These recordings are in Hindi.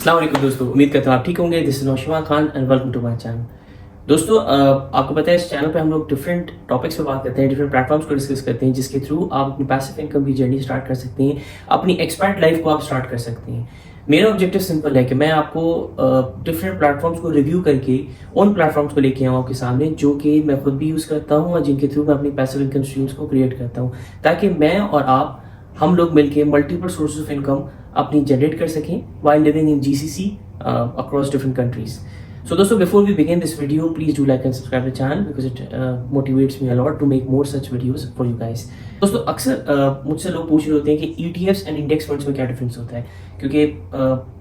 अस्सलाम वालेकुम दोस्तों, उम्मीद करता हूँ आप ठीक होंगे। This is Naushima Khan and welcome to my channel. दोस्तों, आपको पता है इस चैनल पे हम लोग डिफरेंट टॉपिक्स पे बात करते हैं, डिफरेंट प्लेटफॉर्म्स को डिस्कस करते हैं, जिसके थ्रू आप अपनी पैसिव इनकम की जर्नी स्टार्ट कर सकते हैं, अपनी एक्सपर्ट लाइफ को आप स्टार्ट कर सकते हैं। मेरा ऑब्जेक्टिव सिंपल है कि मैं आपको डिफरेंट प्लेटफॉर्म्स को रिव्यू करके उन प्लेटफॉर्म्स को लेके आऊँ आपके सामने, जो कि मैं खुद भी यूज़ करता हूँ और जिनके थ्रू मैं अपनी पैसिव इनकम स्ट्रीम्स को क्रिएट करता हूँ, ताकि मैं और आप हम लोग मिलके मल्टीपल सोर्सेज ऑफ इनकम अपनी जनरेट कर सकें while living in GCC across different countries. So दोस्तों, before we begin this video, please do like and subscribe the channel because it motivates me a lot to make more such videos for you guys. दोस्तों, अक्सर मुझसे लोग पूछ रहे होते हैं कि ETFs एंड इंडेक्स फंड्स में क्या डिफरेंस होता है, क्योंकि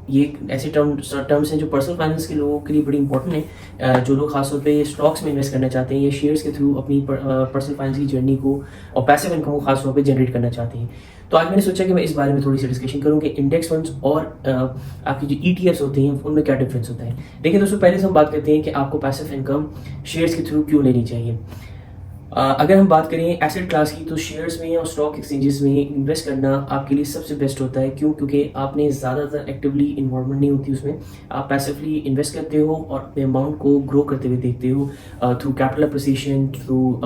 ये ऐसे टर्म्स हैं जो पर्सनल फाइनेंस के लोगों के लिए बड़ी इंपॉर्टेंट है, जो लोग खासतौर पे स्टॉक्स में इन्वेस्ट करना चाहते हैं या शेयर्स के थ्रू अपनी पर्सनल फाइनेंस की जर्नी को और पैसिव इनकम को खासतौर पे जनरेट करना चाहते हैं। तो आज मैंने सोचा कि मैं इस बारे में थोड़ी सी डिस्कशन करूँ कि इंडेक्स फंड्स और आपकी जो ETFs होते हैं उनमें क्या डिफरेंस होता है। देखिए दोस्तों, पहले से हम बात करते हैं कि आपको पैसिव इनकम शेयर्स के थ्रू क्यों लेनी चाहिए। अगर हम बात करें एसेट क्लास की, तो शेयर्स में और स्टॉक एक्सचेंजेस में इन्वेस्ट करना आपके लिए सबसे बेस्ट होता है। क्यों? क्योंकि आपने ज़्यादातर एक्टिवली इन्वॉल्वमेंट नहीं होती उसमें, आप पैसिवली इन्वेस्ट करते हो और अपने अमाउंट को ग्रो करते हुए देखते हो through capital appreciation, through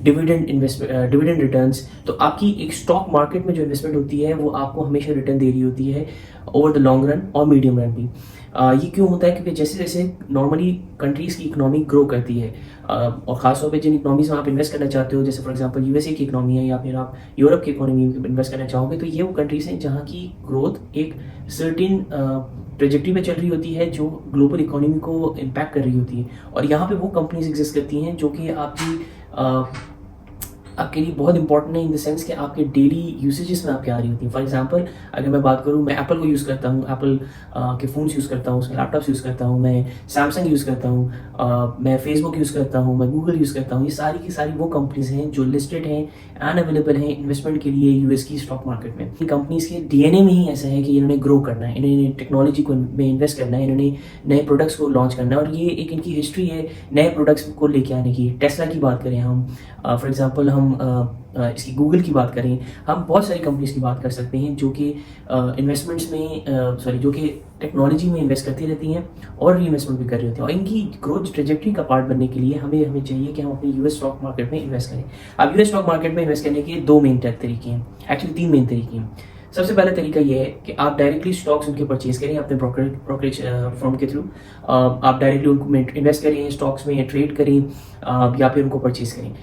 dividend returns. तो आपकी एक स्टॉक मार्केट में जो इन्वेस्टमेंट होती है वो आपको हमेशा रिटर्न दे रही होती है ओवर द लॉन्ग रन और मीडियम रन भी। ये क्यों होता है? क्योंकि जैसे जैसे नॉर्मली कंट्रीज़ की इकोनॉमी ग्रो करती है, और ख़ासतौर पे जिन इकोनॉमीज़ में आप इन्वेस्ट करना चाहते हो, जैसे फॉर एग्जांपल USA की इकोनॉमी है या फिर आप यूरोप की इकोनॉमी में इन्वेस्ट करना चाहोगे, तो ये वो कंट्रीज़ हैं जहाँ की ग्रोथ एक सर्टेन ट्रेजेक्टरी पे चल रही होती है, जो ग्लोबल इकोनॉमी को इम्पैक्ट कर रही होती है। और यहाँ पे वो कंपनीज एग्जिस्ट करती हैं जो कि आपके लिए बहुत इंपॉर्टेंट है, इन द सेंस कि आपके डेली यूसेजेस में आपके आ रही होती हैं। फॉर एग्जांपल, अगर मैं बात करूँ, मैं एप्पल को यूज़ करता हूँ, एप्पल के फ़ोन्स यूज़ करता हूँ, उसके लैपटॉप्स यूज़ करता हूँ, मैं सैमसंग यूज़ करता हूँ, मैं फेसबुक यूज़ करता हूँ, मैं गूगल यूज़ करता हूँ। ये सारी की सारी वो कंपनीज हैं जो लिस्टेड हैं एंड अवेलेबल हैं इन्वेस्टमेंट के लिए US की स्टॉक मार्केट में। इन कंपनीज़ के DNA में ही ऐसा है कि इन्होंने ग्रो करना है, इन्होंने टेक्नोलॉजी को में इन्वेस्ट करना है, इन्होंने नए प्रोडक्ट्स को लॉन्च करना है, और ये एक इनकी हिस्ट्री है नए प्रोडक्ट्स को लेके आने की। टेस्ला की बात करें हम, फॉर एग्जांपल हम इसकी गूगल की बात करें, हम बहुत सारी कंपनीज की बात कर सकते हैं जो कि इन्वेस्टमेंट्स में जो कि टेक्नोलॉजी में इन्वेस्ट करती रहती हैं और री इन्वेस्टमेंट भी कर रही होती हैं। और इनकी ग्रोथ ट्रेजेक्टरी का पार्ट बनने के लिए हमें चाहिए कि हम अपने US स्टॉक मार्केट में इन्वेस्ट करें। अब US स्टॉक मार्केट में इन्वेस्ट करने के दो मेन तरीके हैं, एक्चुअली 3 मेन तरीके हैं। सबसे पहला तरीका ये है कि आप डायरेक्टली स्टॉक्स उनके परचेज करें अपने ब्रोकरेज फर्म के थ्रू। आप डायरेक्टली उनको इन्वेस्ट करें स्टॉक्स में, या ट्रेड करें या फिर उनको परचेज करें।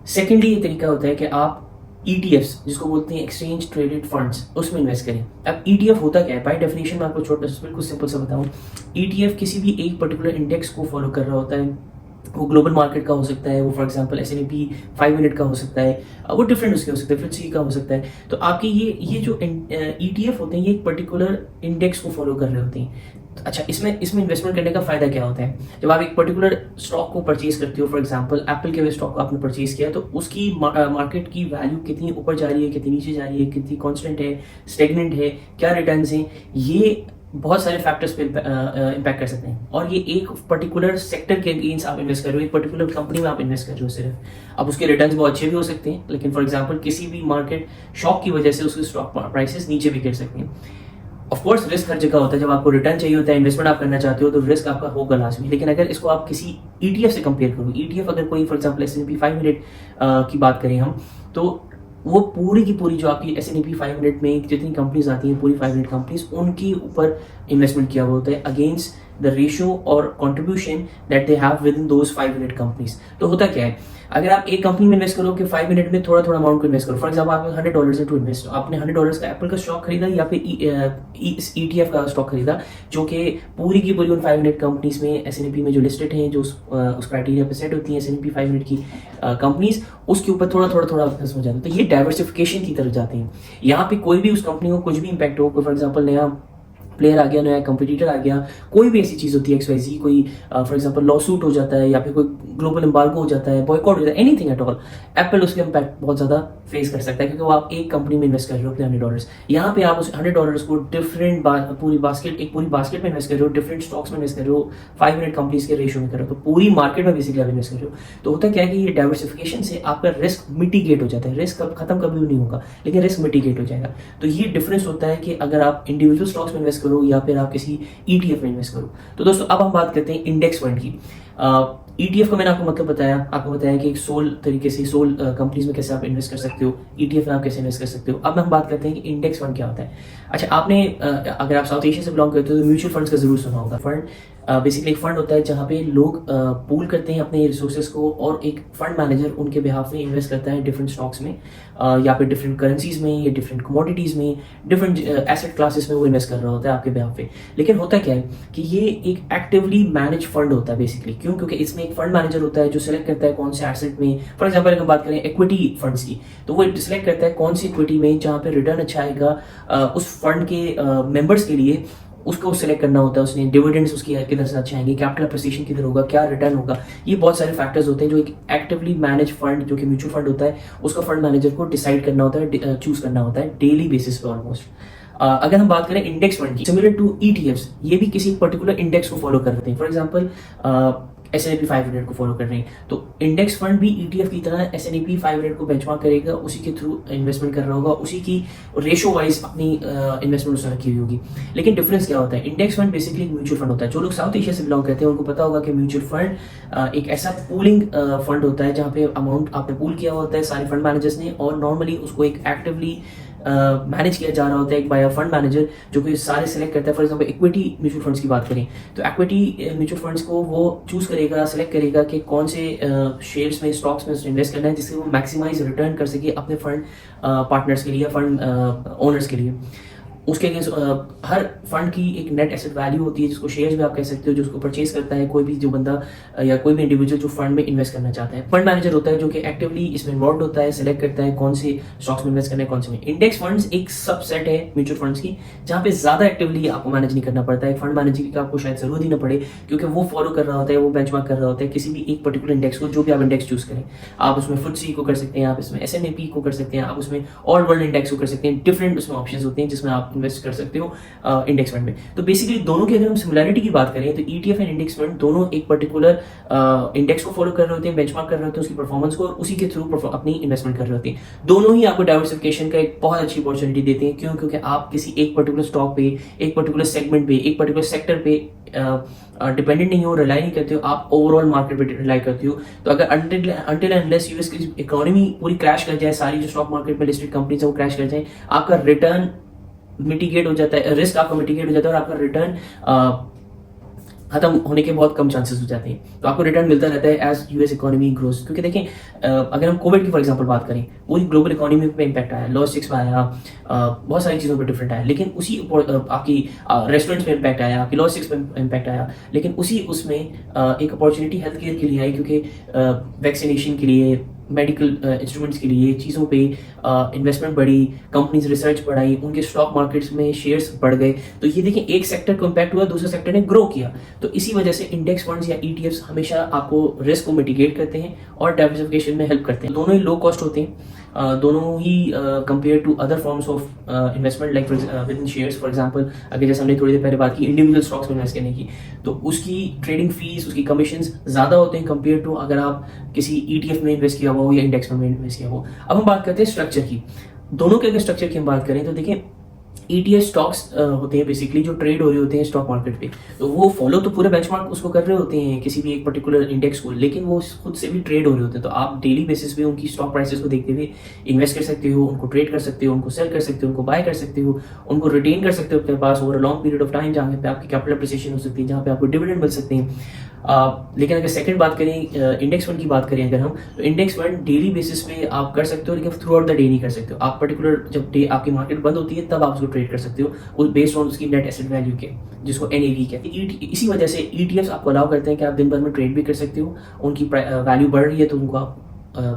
सेकेंडली ये तरीका होता है कि आप ETFs, जिसको बोलते हैं एक्सचेंज ट्रेडेड फंड्स, उसमें इन्वेस्ट करें। अब ETF होता क्या है? बाय डेफिनेशन मैं आपको छोटा सा बिल्कुल सिंपल सा बताऊं, ETF किसी भी एक पर्टिकुलर इंडेक्स को फॉलो कर रहा होता है। वो ग्लोबल मार्केट का हो सकता है, वो फॉर एग्जांपल S&P 500 का हो सकता है, वो डिफरेंट उसके हो सकता है, FTSE का हो सकता है। तो आपके ये जो ETF होते हैं, ये एक पर्टिकुलर इंडेक्स को फॉलो कर रहे होते हैं। अच्छा, इसमें इन्वेस्टमेंट करने का फायदा क्या होता है? जब आप एक पर्टिकुलर स्टॉक को परचेज करते हो, फॉर एग्जांपल एप्पल के स्टॉक को आपने परचेज किया, तो उसकी मार्केट की वैल्यू कितनी ऊपर जा रही है, कितनी नीचे जा रही है, कितनी कांस्टेंट है, स्टेगनेंट है, क्या रिटर्न्स हैं, ये बहुत सारे फैक्टर्स पे इम्पैक्ट कर सकते हैं। और ये एक पर्टिकुलर सेक्टर के अगेंस्ट आप इन्वेस्ट कर रहे हो, एक पर्टिकुलर कंपनी में आप इन्वेस्ट कर रहे हो सिर्फ। अब उसके रिटर्न्स बहुत अच्छे भी हो सकते हैं, लेकिन फॉर एग्जांपल किसी भी मार्केट शॉक की वजह से उसके स्टॉक प्राइसेस नीचे भी गिर सकते हैं। ऑफ कोर्स रिस्क हर जगह होता है, जब आपको रिटर्न चाहिए होता है, इन्वेस्टमेंट आप करना चाहते हो, तो रिस्क आपका होगा लाजमी। लेकिन अगर इसको आप किसी ETF से कंपेयर करो, ETF अगर कोई फॉर एग्जांपल S&P 500 की बात करें हम, तो वो पूरी की पूरी जो आपकी S&P 500 में जितनी कंपनीज आती हैं, पूरी 500 कंपनीज, उनके ऊपर इन्वेस्टमेंट किया हुआ होता है अगेंस्ट द रेशियो और contribution that they have with in those 500 companies. तो होता क्या है, अगर आप एक कंपनी में इन्वेस्ट करो कि 5 मिनट में थोड़ा थोड़ा अमाउंट को इन्वेस्ट करो, फॉर एग्जांपल आपने $100 टू इन्वेस्ट, आपने $100 का एप्पल का स्टॉक खरीदा या फिर ETF का स्टॉक खरीदा, जो कि पूरी की पूरी उन 500 कंपनीज में S&P में जो लिस्टेड हैं, जो उस क्राइटेरिया पे सेट होती हैं S&P 500 की कंपनीज, उसके ऊपर थोड़ा थोड़ा बिजनेस हो जाता है। तो ये डाइवर्सिफिकेशन की तरफ जाते हैं। यहाँ पे कोई भी उस कंपनी को कुछ भी इम्पैक्ट हो, फॉर एग्जाम्पल नया प्लेयर आ गया, नया कंपटीटर आ गया, कोई भी ऐसी चीज़ होती है XYZ, कोई फॉर एग्जांपल लॉ सूट हो जाता है या फिर कोई ग्लोबल एम्बार्गो हो जाता है, बॉयकॉट हो जाता है, एनीथिंग एट ऑल, एप्पल उसके इम्पैक्ट बहुत ज़्यादा फेस कर सकता है, क्योंकि वो आप एक कंपनी में इन्वेस्ट कर रहे हो अपने $100। यहाँ पे आप उस $100 को डिफरेंट पूरी बास्केट में इन्वेस्ट कर रहे हो, डिफरेंट स्टॉक्स में इन्वेस्ट कर रहे हो, 500 कंपनीज के रेशियो में कर रहे हो, तो पूरी मार्केट में बेसिकली आप इन्वेस्ट कर रहे हो। तो होता क्या है कि ये डाइवर्सिफिकेशन से आपका रिस्क मिटिगेट हो जाता है। रिस्क खत्म कभी नहीं होगा, लेकिन रिस्क मिटिगेट हो जाएगा। तो ये डिफरेंस होता है कि अगर आप इंडिविजुअल स्टॉक्स में इन्वेस्ट करो या फिर आप किसी ETF में इन्वेस्ट करो। तो दोस्तों अब हम बात करते हैं इंडेक्स फंड की। ETF का मैंने आपको मतलब बताया, आपको बताया कि एक सोल तरीके से सोल कंपनीज में कैसे आप इन्वेस्ट कर सकते हो, ETF में आप कैसे इन्वेस्ट कर सकते हो। अब हम बात करते हैं कि इंडेक्स फंड क्या होता है। अच्छा, आपने अगर आप साउथ एशिया से बिलोंग करते हो तो म्यूचुअल फंड्स का जरूर सुना होगा। फंड बेसिकली एक फंड होता है जहाँ पे लोग पूल करते हैं अपने रिसोर्सेज को और एक फंड मैनेजर उनके बिहाफ में इन्वेस्ट करता है डिफरेंट स्टॉक्स में या फिर डिफरेंट करेंसीज में या डिफरेंट कमोडिटीज में, डिफरेंट एसेट क्लासेस में वो इन्वेस्ट कर रहा होता है आपके बिहाफ पे। लेकिन होता क्या है कि ये एक एक्टिवली मैनेज फंड होता है बेसिकली। क्यों? क्योंकि इसमें एक फंड मैनेजर होता है जो सिलेक्ट करता है कौन से एसेट में, फॉर एग्जाम्पल अगर हम बात करें इक्विटी फंड्स की, तो वो सिलेक्ट करता है कौन सी इक्विटी में जहाँ पे रिटर्न अच्छा आएगा उस फंड के मेंबर्स के लिए, उसको सिलेक्ट करना होता है उसने। डिविडेंड्स उसकी किधर से अच्छे आएंगे, कैपिटल अप्रिसिएशन किधर होगा, क्या रिटर्न होगा, ये बहुत सारे फैक्टर्स होते हैं जो एक एक्टिवली मैनेज फंड जो कि म्यूचुअल फंड होता है उसका फंड मैनेजर को डिसाइड करना होता है, चूज करना होता है डेली बेसिस पे ऑलमोस्ट। अगर हम बात करें इंडेक्स फंड की, सिमिलर टू ETFs, ये भी किसी पर्टिकुलर इंडेक्स को फॉलो कर रहे हैं। फॉर एग्जांपल S&P 500 को फॉलो कर रहे हैं, तो इंडेक्स फंड भी ETF की तरह S&P 500 को बेंचमार्क करेगा, उसी के थ्रू इन्वेस्टमेंट कर रहा होगा, उसी की रेशो वाइज अपनी इन्वेस्टमेंट उसने रखी हुई होगी। लेकिन डिफरेंस क्या होता है, इंडेक्स फंड बेसिकली एक म्यूचुअल फंड होता है। जो लोग साउथ एशिया से बिलोंग करते हैं उनको पता होगा कि म्यूचुअल फंड एक ऐसा पूलिंग फंड होता है जहाँ पे अमाउंट आपने पूल किया होता है सारे फंड मैनेजर्स ने, और नॉर्मली उसको एक एक्टिवली मैनेज किया जा रहा होता है एक बाय फंड मैनेजर जो कि सारे सिलेक्ट करता है। For example equity mutual funds की बात करें तो इक्विटी म्यूचुअल फंड्स को वो चूज करेगा, सिलेक्ट करेगा कि कौन से शेयर्स में, स्टॉक्स में उसने इन्वेस्ट करना है जिससे वो मैक्सिमाइज रिटर्न कर सके अपने फंड पार्टनर्स के लिए, फंड ओनर्स के लिए। उसके अगेंस्ट हर फंड की एक नेट एसेट वैल्यू होती है जिसको शेयर्स भी आप कह सकते हो, जो उसको परचेज करता है कोई भी जो बंदा या कोई भी इंडिविजुअल जो फंड में इन्वेस्ट करना चाहता है। फंड मैनेजर होता है जो कि एक्टिवली इसमें इन्वॉल्व होता है, सिलेक्ट करता है कौन से स्टॉक्स में इन्वेस्ट करना है, कौन से में। इंडेक्स फंड्स एक सबसेट है म्यूचुअल फंड्स की जहाँ पे ज्यादा एक्टिवली आपको मैनेज नहीं करना पड़ता है। फंड मैनेजर की आपको शायद जरूरत ही ना पड़े क्योंकि वो फॉलो कर रहा होता है, वो बेंचमार्क कर रहा होता है किसी भी एक पर्टिकुलर इंडेक्स को, जो भी आप इंडेक्स चूज करें। आप उसमें FTSE को कर सकते हैं, आप इसमें S&P को कर सकते हैं, आप उसमें ऑल वर्ल्ड इंडेक्स को कर सकते हैं। डिफरेंट उसमें ऑप्शंस होते हैं जिसमें आप इन्वेस्ट कर सकते हो इंडेक्स फंड में। तो बेसिकली दोनों की अगर हम सिमिलरिटी की बात करें तो ETF एंड इंडेक्स फंड दोनों एक पर्टिकुलर इंडेक्स को फॉलो कर रहे होते हैं, बेंचमार्क कर रहे होते हैं उसकी परफॉर्मेंस को, और उसी के थ्रू अपनी इन्वेस्टमेंट कर रहे होते हैं। दोनों ही आपको डाइवर्सिफिकेशन का एक बहुत अच्छी अपॉर्चुनिटी देते हैं। क्यों? क्योंकि आप किसी एक पर्टिकुलर स्टॉक पे, एक पर्टिकुलर सेगमेंट पे, एक पर्टिकुलर सेक्टर पे डिपेंडेंट नहीं हो, रिलाई नहीं करते हो, आप ओवरऑल मार्केट पे रिलाई करते हो। तो अगर अंटिल अनलेस यूएस की इकोनॉमी पूरी क्रैश कर जाए, सारी जो स्टॉक मार्केट में लिस्टेड कंपनीज है वो क्रैश कर जाए, आपका रिटर्न मिटिगेट हो जाता है, रिस्क आपका मिटिगेट हो जाता है और आपका रिटर्न खत्म होने के बहुत कम चांसेस हो जाते हैं। तो आपको रिटर्न मिलता रहता है एज यूएस इकोनॉमी ग्रोस। क्योंकि देखें अगर हम कोविड की फॉर एग्जांपल बात करें, पूरी ग्लोबल इकोनॉमी पे इम्पैक्ट आया, लॉजिस्टिक्स पे आया, बहुत सारी चीज़ों पे डिफरेंट आया, लेकिन उसी आपकी रेस्टोरेंट्स पे इम्पैक्ट आया, आपकी लॉजिस्टिक्स पे इम्पैक्ट आया, लेकिन उसी उसमें एक अपॉर्चुनिटी हेल्थ केयर के लिए आई क्योंकि वैक्सीनेशन के लिए, मेडिकल इंस्ट्रूमेंट्स के लिए चीज़ों पे इन्वेस्टमेंट बढ़ी, कंपनीज रिसर्च बढ़ाई, उनके स्टॉक मार्केट्स में शेयर्स बढ़ गए। तो ये देखिए एक सेक्टर को इम्पैक्ट हुआ, दूसरे सेक्टर ने ग्रो किया। तो इसी वजह से इंडेक्स फंड्स या ETFs हमेशा आपको रिस्क को मिटिगेट करते हैं और डाइवर्सिफिकेशन में हेल्प करते हैं। दोनों ही लो कॉस्ट होते हैं, दोनों ही compare to other forms of investment like with in shares. For example अगर जैसे हमने थोड़ी देर पहले बात की इंडिविजुअल स्टॉक्स में इन्वेस्ट करने की, तो उसकी ट्रेडिंग फीस, उसकी कमीशन ज़्यादा होते हैं कंपेयर टू अगर आप किसी ETF में इन्वेस्ट किया हुआ हो या इंडेक्स में इन्वेस्ट किया हो। अब हम बात करते हैं स्ट्रक्चर की। दोनों के अगर स्ट्रक्चर की हम बात करें तो देखिए ETF स्टॉक्स होते हैं बेसिकली जो ट्रेड हो रहे होते हैं स्टॉक मार्केट पे, तो वो फॉलो तो पूरे बेंचमार्क उसको कर रहे होते हैं किसी भी एक पर्टिकुलर इंडेक्स को, लेकिन वो खुद से भी ट्रेड हो रहे होते हैं। तो आप डेली बेसिस पे उनकी स्टॉक प्राइसेस को देखते हुए इन्वेस्ट कर सकते हो, उनको ट्रेड कर सकते हो, उनको सेल कर सकते हो, उनको बाय कर सकते हो, उनको रिटेन कर सकते हो अपने पास over long period of time, जहाँ पे आपकी कैपिटल अप्रिसिएशन हो सकती है, जहाँ पे आपको डिविडेंड मिल सकते हैं। लेकिन अगर सेकंड बात करें इंडेक्स फंड की बात करें अगर हम, तो इंडेक्स फंड डेली बेसिस पे आप कर सकते हो, लेकिन थ्रू आउट द डे नहीं कर सकते हो। आप पर्टिकुलर जब डे आपकी मार्केट बंद होती है तब आप उसको ट्रेड कर सकते हो बेस्ड ऑन उसकी नेट एसेट वैल्यू के, जिसको NAV कहते हैं। इसी वजह से ETFs आपको अलाउ करते हैं कि आप दिन भर में ट्रेड भी कर सकते हो, उनकी वैल्यू बढ़ रही है तो उनको आप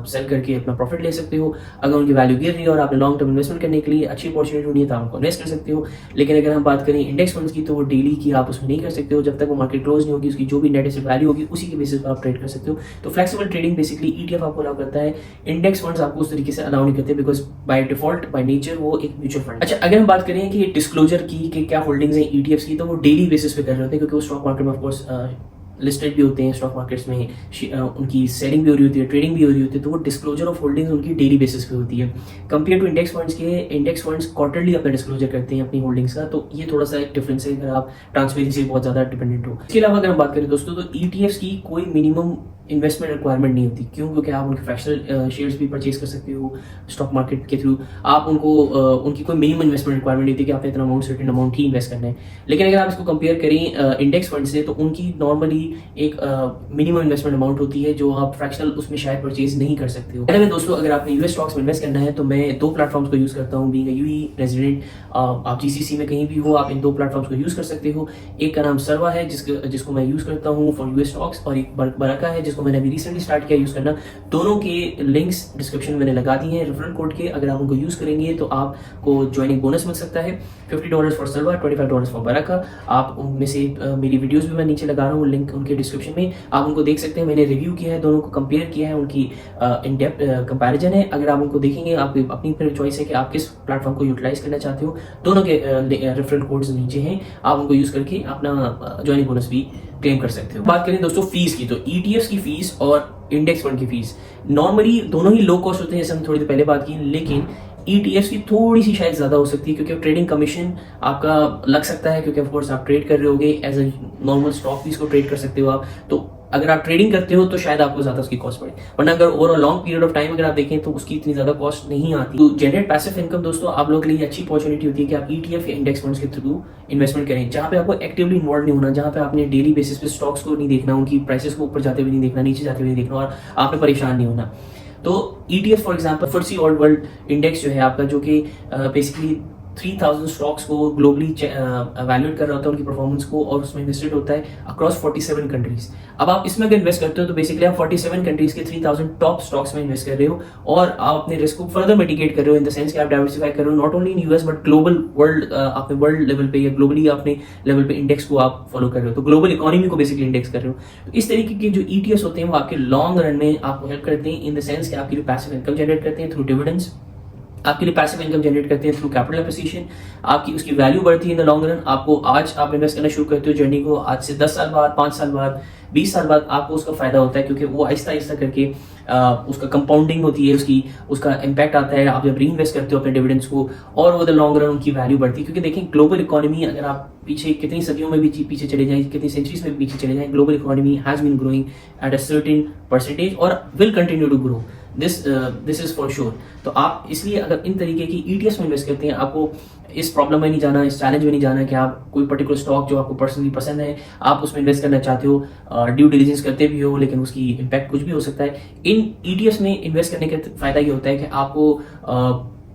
सेल करके अपना प्रॉफिट ले सकते हो। अगर उनकी वैल्यू गिर रही है और आपने लॉन्ग टर्म इन्वेस्टमेंट करने के लिए अच्छी अपॉर्चुनिटी ढूंढी है तो आप उनको इन्वेस्ट कर सकते हो। लेकिन अगर हम बात करें इंडेक्स फंड्स की तो वो डेली की आप उसमें नहीं कर सकते हो, जब तक वो मार्केट क्लोज नहीं होगी, उसकी जो भी नेट एसेट वैल्यू होगी उसी के बेसिस पर आप ट्रेड कर सकते हो। तो फ्लेक्सिबल ट्रेडिंग बेसिकली ETF आपको अलाउ करता है, इंडेक्स फंड्स आपको उस तरीके से अलाउ नहीं करते because by default by nature वो एक म्यूचुअल फंड। अच्छा, अगर हम बात करें कि डिस्क्लोजर की कि क्या होल्डिंग्स हैं ETFs की, तो वो डेली बेसिस पे कर रहे होते हैं क्योंकि वो स्टॉक मार्केट में ऑफकोर्स लिस्टेड भी होते हैं स्टॉक मार्केट्स में, उनकी सेलिंग भी हो रही होती है, ट्रेडिंग भी हो रही होती है, तो वो डिस्क्लोजर ऑफ होल्डिंग्स उनकी डेली बेसिस पे होती है। कंपेयर टू इंडेक्स फंड्स के, इंडेक्स फंड्स क्वार्टरली अपना डिस्क्लोजर करते हैं अपनी होल्डिंग्स का, तो ये थोड़ा सा एक डिफरेंस है अगर आप ट्रांसपेरेंसी बहुत ज़्यादा डिपेंडेंट हो। इसके अलावा अगर हम बात करें दोस्तों, तो ईटीएफ्स की कोई मिनिमम इन्वेस्टमेंट रिक्वायरमेंट नहीं होती। क्यों? क्योंकि आप उनके फ्रैक्शनल शेयर्स भी परचेज कर सकते हो स्टॉक मार्केट के थ्रू। आप उनको उनकी कोई मिनिमम इन्वेस्टमेंट रिक्वायरमेंट नहीं होती कि आपने इतना अमाउंट, सर्टेन अमाउंट ही इन्वेस्ट करना है। लेकिन अगर आप इसको कंपेयर करें इंडेक्स फंड से, तो उनकी नॉर्मली एक मिनिमम इन्वेस्टमेंट अमाउंट होती है जो आप फ्रैक्शनल उसमें शायद परचेज नहीं कर सकते हो। में दोस्तों, अगर आपने यूएस स्टॉक्स में इन्वेस्ट करना है तो मैं दो प्लेटफॉर्म्स को यूज करता हूँ। बीइंग अ यूई रेजिडेंट, आप जीसीसी में कहीं भी हो, आप इन दो प्लेटफॉर्म्स को यूज कर सकते हो। एक का नाम सर्वा है जिसको मैं यूज करता हूँ फॉर यूएस स्टॉक्स, और एक बरका है जिसको मैंने अभी रिसेंटली स्टार्ट किया यूज करना। दोनों के लिंक्स डिस्क्रिप्शन में मैंने लगा दिए हैं रेफरल कोड के। अगर आप उनको यूज करेंगे तो आपको ज्वाइनिंग बोनस मिल सकता है, $50 फॉर सर्वा, $25 फॉर बरका। आप उनमें से मेरी वीडियोस भी मैं नीचे लगा रहा हूँ लिंक उनके डिस्क्रिप्शन में, आप उनको देख सकते हैं। मैंने रिव्यू किया है, दोनों को कंपेयर किया है, उनकी इन डेप्थ कंपैरिजन है। अगर आप उनको देखेंगे, आपकी अपनी फिर चॉइस है कि आप किस प्लेटफॉर्म को यूटिलाइज करना चाहते हो। दोनों के रेफरल कोड्स नीचे हैं, आप उनको यूज करके अपना ज्वाइनिंग बोनस भी क्लेम कर सकते हो। बात करें दोस्तों फीस की, तो ईटीएफ्स की फीस और इंडेक्स फंड की फीस नॉर्मली दोनों ही लो कॉस्ट होते हैं, जैसे हम थोड़ी देर पहले बात की। लेकिन ईटीएफ्स की थोड़ी सी शायद ज्यादा हो सकती है, क्योंकि ट्रेडिंग कमीशन आपका लग सकता है, क्योंकि ऑफकोर्स आप ट्रेड कर रहे होगे एज ए नॉर्मल स्टॉक भी इसको ट्रेड कर सकते हो आप। तो अगर आप ट्रेडिंग करते हो तो शायद आपको ज्यादा उसकी कॉस्ट पड़े, वरना अगर over long period of time अगर आप देखें तो उसकी इतनी ज्यादा कॉस्ट नहीं आती। तो जनरेट पैसिव इनकम दोस्तों आप लोगों के लिए अच्छी अपॉर्चुनिटी होती है कि आप ईटीएफ या इंडेक्स फंड्स के थ्रू इन्वेस्टमेंट करें, जहां पे आपको एक्टिवली इन्वॉल्व नहीं होना, जहां पे आपने डेली बेसिस पे स्टॉक्स को नहीं देखना, उनकी प्राइसेस को ऊपर जाते हुए नहीं देखना, नीचे जाते हुए नहीं देखना, और आपने परेशान नहीं होना। तो ETF for example FTSE all world index जो है आपका, जो कि बेसिकली 3000 स्टॉक्स को ग्लोबली एवेल्युएट कर रहा होता है उनकी परफॉर्मेंस को, और उसमें इन्वेस्टेड होता है अक्रॉस 47 कंट्रीज। अब आप इसमें अगर इन्वेस्ट करते हो तो बेसिकली आप 47 कंट्रीज के 3000 टॉप स्टॉक्स में इन्वेस्ट कर रहे हो, और आप अपने रिस्क को फर्दर मिटिगेट कर रहे हो इन द सेंस कि आप डाइवर्सिफाई कर रहे हो, not only in US but global world. आपने वर्ल्ड लेवल पे या ग्लोबली अपने लेवल पे इंडेक्स को आप फॉलो कर रहे हो, तो ग्लोबल इकोनॉमी को बेसिकली इंडेक्स कर रहे हो। तो इस तरीके के जो ईटीएफ्स होते हैं वो आपके लॉन्ग रन में आपको हेल्प करते हैं, इन द सेंस कि आपकी पैसिव इनकम जनरेट करते हैं थ्रू डिविडेंड्स, आपके लिए पैसिव इनकम जनरेट करते हैं थ्रू कैपिटल एप्रिसिएशन, आपकी उसकी वैल्यू बढ़ती है इन द लॉन्ग रन। आपको आज आप इन्वेस्ट करना शुरू करते हो जर्नी को, आज से 10 साल बाद, 5 साल बाद, 20 साल बाद आपको उसका फायदा होता है, क्योंकि वो आहिस्ता आहिस्ता करके उसका कंपाउंडिंग होती है, उसका इम्पैक्ट आता है। आप जब री इन्वेस्ट करते हो अपने डिविडेंड्स को, और वो द लॉन्ग रन उनकी वैल्यू बढ़ती है। क्योंकि देखें ग्लोबल इकोनॉमी, अगर आप पीछे कितनी सदियों में भी पीछे चले जाएं, कितनी सेंचुरीज में पीछे चले जाएं, global economy has been growing at a certain percentage और will continue to grow, this is for sure. तो आप इसलिए अगर इन तरीके की ईटीएफ्स में इन्वेस्ट करते हैं, आपको इस प्रॉब्लम में नहीं जाना, इस चैलेंज में नहीं जाना कि आप कोई पर्टिकुलर स्टॉक जो आपको पर्सनली पसंद है आप उसमें इन्वेस्ट करना चाहते हो, ड्यू डिलिजेंस करते भी हो, लेकिन उसकी इम्पैक्ट कुछ भी हो सकता है। इन ईटीएफ्स में इन्वेस्ट करने का फायदा ये होता है कि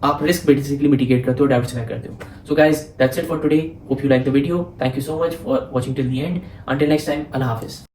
आप रिस्क बेसिकली मिटिगेट करते हो, डाइवर्सिफाई करते हो। So guys, that's it for today. Hope you like the video. Thank you so much for watching till the end. Until next time, Allah Hafiz.